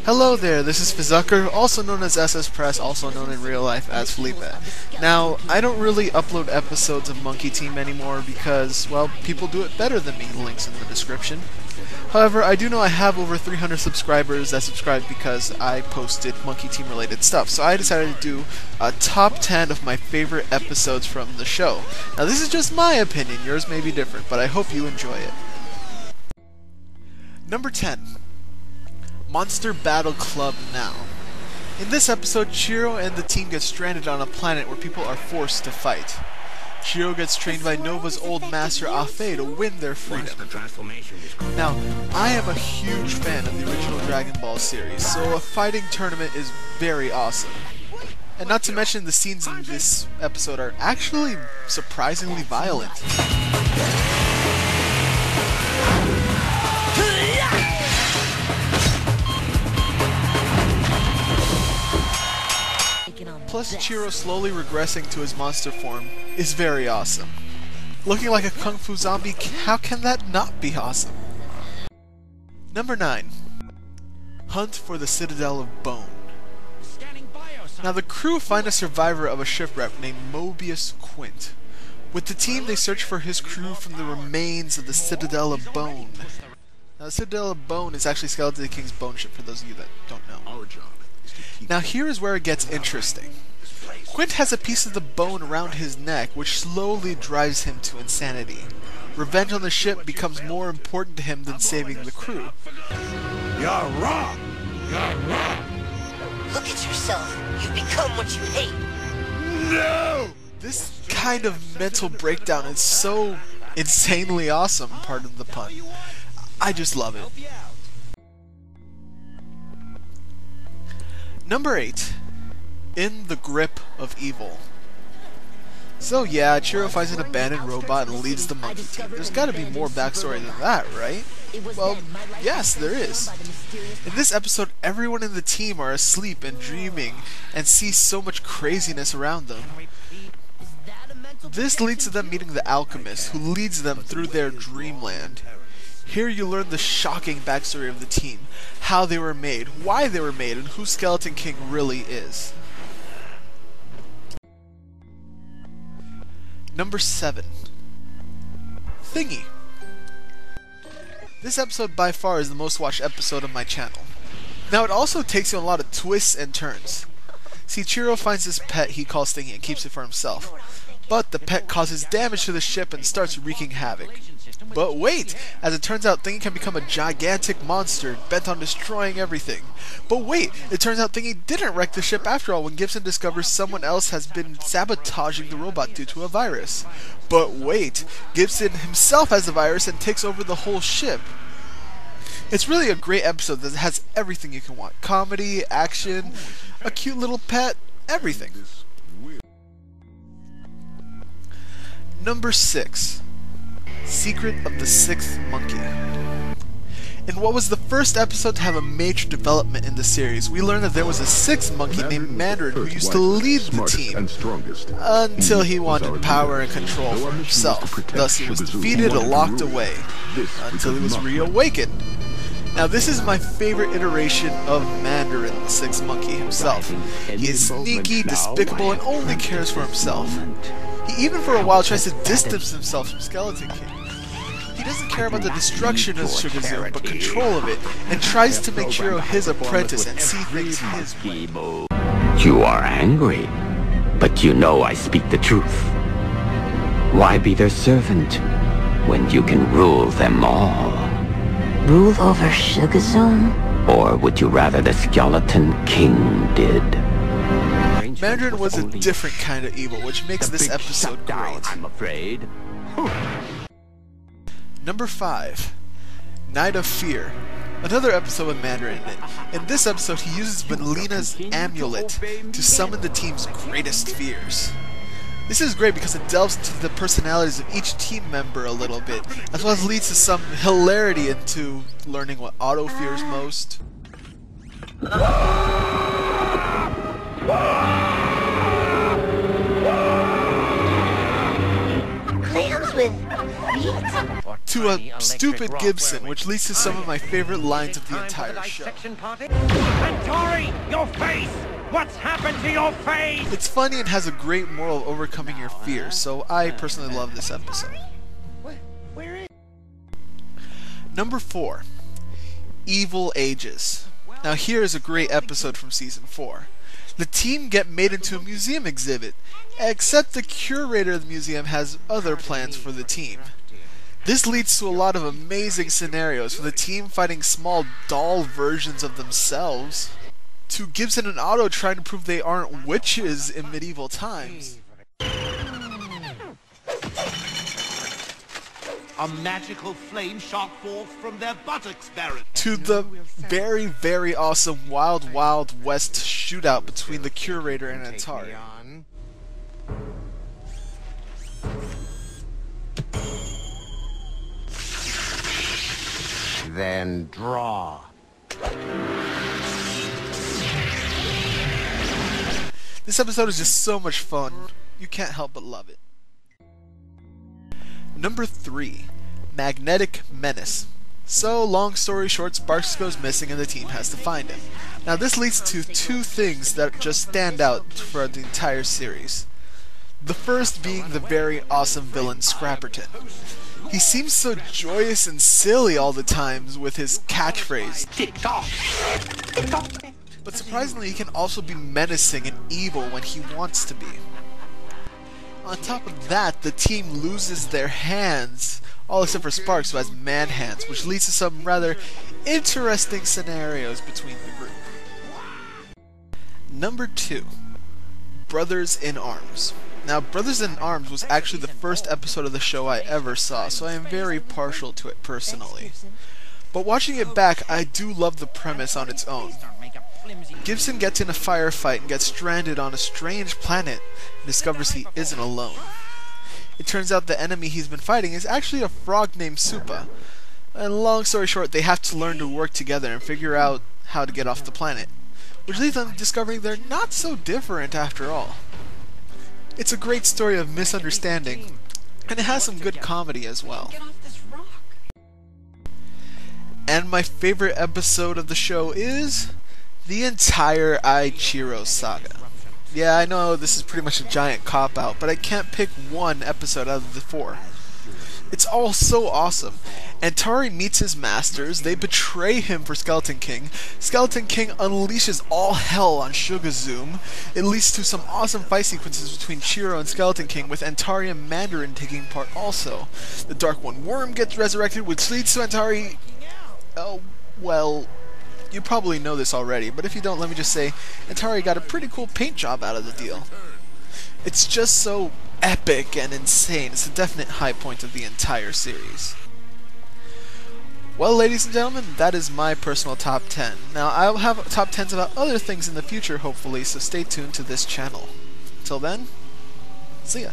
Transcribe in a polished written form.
Hello there, this is Fizucker, also known as SS Press, also known in real life as Felipe. Now, I don't really upload episodes of Monkey Team anymore because, well, people do it better than me, links in the description. However, I do know I have over 300 subscribers that subscribe because I posted Monkey Team related stuff, so I decided to do a top 10 of my favorite episodes from the show. Now this is just my opinion, yours may be different, but I hope you enjoy it. Number 10. Monster Battle Club Now. In this episode, Chiro and the team get stranded on a planet where people are forced to fight. Chiro gets trained by Nova's old master Afe to win their freedom. Now, I am a huge fan of the original Dragon Ball series, so a fighting tournament is very awesome. And not to mention the scenes in this episode are actually surprisingly violent. Plus, Chiro slowly regressing to his monster form is very awesome. Looking like a kung fu zombie, how can that not be awesome? Number 9. Hunt for the Citadel of Bone. Now the crew find a survivor of a shipwreck named Mobius Quint. With the team, they search for his crew from the remains of the Citadel of Bone. Now the Citadel of Bone is actually Skeleton King's bone ship, for those of you that don't know. Now here is where it gets interesting. Quint has a piece of the bone around his neck, which slowly drives him to insanity. Revenge on the ship becomes more important to him than saving the crew. You're wrong! You're wrong! Look at yourself. You've become what you hate. No! This kind of mental breakdown is so insanely awesome, pardon the pun. I just love it. Number 8. In the Grip of Evil. So yeah, Chiro finds an abandoned robot and leads the monkey team. There's gotta be more backstory than that, right? Well, yes, there is. In this episode, everyone in the team are asleep and dreaming and see so much craziness around them. This leads to them meeting the alchemist, who leads them through their dreamland. Here you learn the shocking backstory of the team, how they were made, why they were made, and who Skeleton King really is. Number 7. Thingy. This episode by far is the most watched episode of my channel. Now it also takes you on a lot of twists and turns. See, Chiro finds this pet he calls Thingy and keeps it for himself. But the pet causes damage to the ship and starts wreaking havoc. But wait! As it turns out, Thingy can become a gigantic monster, bent on destroying everything. But wait! It turns out Thingy didn't wreck the ship after all when Gibson discovers someone else has been sabotaging the robot due to a virus. But wait! Gibson himself has the virus and takes over the whole ship. It's really a great episode that has everything you can want. Comedy, action, a cute little pet, everything. Number 6. Secret of the Sixth Monkey. In what was the first episode to have a major development in the series, we learned that there was a sixth monkey named Mandarin who used to lead the team until he wanted power and control for himself. Thus he was defeated and locked away until he was reawakened. Now this is my favorite iteration of Mandarin, the sixth monkey himself. He is sneaky, despicable, and only cares for himself. He even for a while tries to distance himself from Skeleton King. He doesn't care about the destruction of Sugar Zone, but control of it, and tries to make Chiro his apprentice and see things his way. You are angry, but you know I speak the truth. Why be their servant when you can rule them all? Rule over Sugar Zone? Or would you rather the Skeleton King did? Mandarin was a different kind of evil, which makes this episode great. I'm afraid. Number 5. Night of Fear. Another episode with Mandarin in it. In this episode, he uses Vanillina's amulet to summon the team's greatest fears. This is great because it delves into the personalities of each team member a little bit, as well as leads to some hilarity into learning what Otto fears most. Clams with feet? Or to a stupid Gibson, which leads to some of my favorite lines of the entire show. Antori, your face! What's happened to your face? It's funny and has a great moral of overcoming your fears, so I personally love this episode. Number 4. Evil Ages. Now here is a great episode from Season 4. The team get made into a museum exhibit, except the curator of the museum has other plans for the team. This leads to a lot of amazing scenarios, from the team fighting small doll versions of themselves, to Gibson and Otto trying to prove they aren't witches in medieval times. A magical flame shot forth from their buttocks, Baron. To the very, very awesome Wild Wild West shootout between the curator and Antares. Then draw. This episode is just so much fun. You can't help but love it. Number 3. Magnetic Menace. So, long story short, Sparks goes missing and the team has to find him. Now this leads to two things that just stand out for the entire series. The first being the very awesome villain Scrapperton. He seems so joyous and silly all the time with his catchphrase. Tick-tock. Tick-tock. But surprisingly, he can also be menacing and evil when he wants to be. On top of that, the team loses their hands, all except for Sparks, who has man hands, which leads to some rather interesting scenarios between the group. Number 2. Brothers in Arms. Now, Brothers in Arms was actually the first episode of the show I ever saw, so I am very partial to it personally. But watching it back, I do love the premise on its own. Gibson gets in a firefight and gets stranded on a strange planet and discovers he isn't alone. It turns out the enemy he's been fighting is actually a frog named Supa. And long story short, they have to learn to work together and figure out how to get off the planet, which leads them discovering they're not so different after all. It's a great story of misunderstanding, and it has some good comedy as well. And my favorite episode of the show is the entire Akiro Saga. Yeah, I know this is pretty much a giant cop-out, but I can't pick one episode out of the 4. It's all so awesome. Antares meets his masters, they betray him for Skeleton King. Skeleton King unleashes all hell on Shugazoom. It leads to some awesome fight sequences between Chiro and Skeleton King, with Antares and Mandarin taking part also. The Dark One Worm gets resurrected, which leads to Antares... Oh, well... You probably know this already, but if you don't, let me just say, Antares got a pretty cool paint job out of the deal. It's just so epic and insane. It's a definite high point of the entire series. Well, ladies and gentlemen, that is my personal top 10. Now, I'll have top 10s about other things in the future, hopefully, so stay tuned to this channel. Till then, see ya.